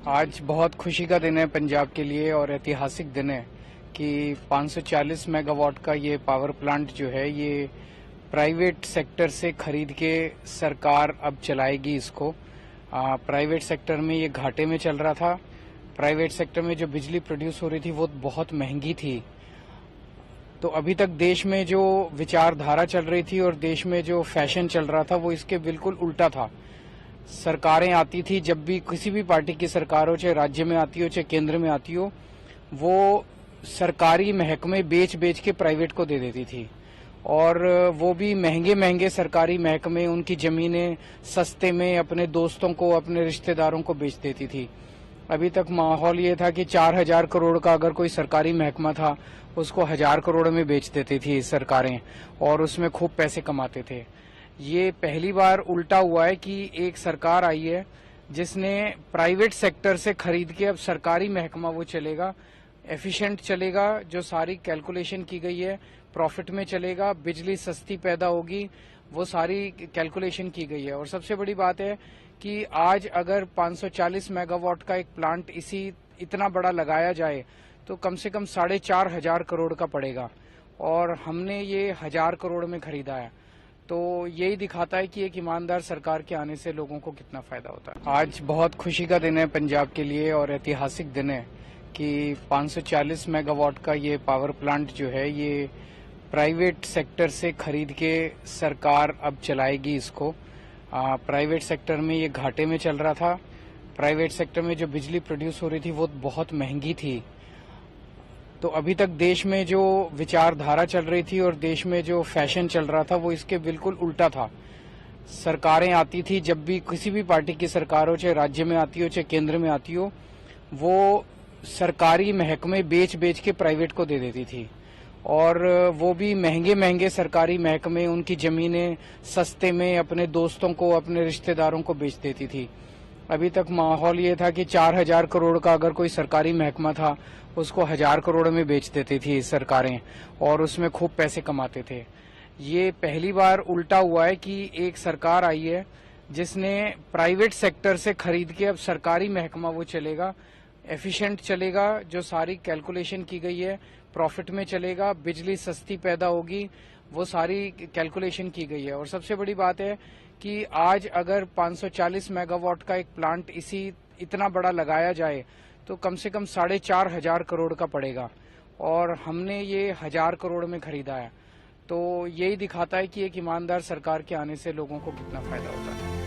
आज बहुत खुशी का दिन है पंजाब के लिए और ऐतिहासिक दिन है कि 540 मेगावाट का ये पावर प्लांट जो है ये प्राइवेट सेक्टर से खरीद के सरकार अब चलाएगी इसको। प्राइवेट सेक्टर में ये घाटे में चल रहा था। प्राइवेट सेक्टर में जो बिजली प्रोड्यूस हो रही थी वो बहुत महंगी थी। तो अभी तक देश में जो विचारधारा चल रही थी और देश में जो फैशन चल रहा था वो इसके बिल्कुल उल्टा था। सरकारें आती थी, जब भी किसी भी पार्टी की सरकार हो, चाहे राज्य में आती हो चाहे केंद्र में आती हो, वो सरकारी महकमे बेच बेच के प्राइवेट को दे देती थी और वो भी महंगे महंगे सरकारी महकमे, उनकी जमीनें सस्ते में अपने दोस्तों को, अपने रिश्तेदारों को बेच देती थी। अभी तक माहौल ये था कि 4000 करोड़ का अगर कोई सरकारी महकमा था उसको 1000 करोड़ में बेच देती थी सरकारें और उसमें खूब पैसे कमाते थे। ये पहली बार उल्टा हुआ है कि एक सरकार आई है जिसने प्राइवेट सेक्टर से खरीद के अब सरकारी महकमा वो चलेगा, एफिशिएंट चलेगा, जो सारी कैलकुलेशन की गई है प्रॉफिट में चलेगा, बिजली सस्ती पैदा होगी, वो सारी कैलकुलेशन की गई है। और सबसे बड़ी बात है कि आज अगर 540 मेगावाट का एक प्लांट इतना बड़ा लगाया जाए तो कम से कम 4500 करोड़ का पड़ेगा और हमने ये 1000 करोड़ में खरीदा है। तो यही दिखाता है कि एक ईमानदार सरकार के आने से लोगों को कितना फायदा होता है। आज बहुत खुशी का दिन है पंजाब के लिए और ऐतिहासिक दिन है कि 540 मेगावाट का ये पावर प्लांट जो है ये प्राइवेट सेक्टर से खरीद के सरकार अब चलाएगी इसको। प्राइवेट सेक्टर में ये घाटे में चल रहा था। प्राइवेट सेक्टर में जो बिजली प्रोड्यूस हो रही थी वो बहुत महंगी थी। तो अभी तक देश में जो विचारधारा चल रही थी और देश में जो फैशन चल रहा था वो इसके बिल्कुल उल्टा था। सरकारें आती थी, जब भी किसी भी पार्टी की सरकार हो, चाहे राज्य में आती हो चाहे केंद्र में आती हो, वो सरकारी महकमे बेच बेच के प्राइवेट को दे देती थी और वो भी महंगे महंगे सरकारी महकमे, उनकी जमीनें सस्ते में अपने दोस्तों को, अपने रिश्तेदारों को बेच देती थी। अभी तक माहौल ये था कि 4000 करोड़ का अगर कोई सरकारी महकमा था उसको 1000 करोड़ में बेच देती थी सरकारें और उसमें खूब पैसे कमाते थे। ये पहली बार उल्टा हुआ है कि एक सरकार आई है जिसने प्राइवेट सेक्टर से खरीद के अब सरकारी महकमा वो चलेगा, एफिशिएंट चलेगा, जो सारी कैलकुलेशन की गई है प्रॉफिट में चलेगा, बिजली सस्ती पैदा होगी, वो सारी कैलकुलेशन की गई है। और सबसे बड़ी बात है कि आज अगर 540 मेगावाट का एक प्लांट इतना बड़ा लगाया जाए तो कम से कम 4500 करोड़ का पड़ेगा और हमने ये 1000 करोड़ में खरीदा है। तो यही दिखाता है कि एक ईमानदार सरकार के आने से लोगों को कितना फायदा होता है।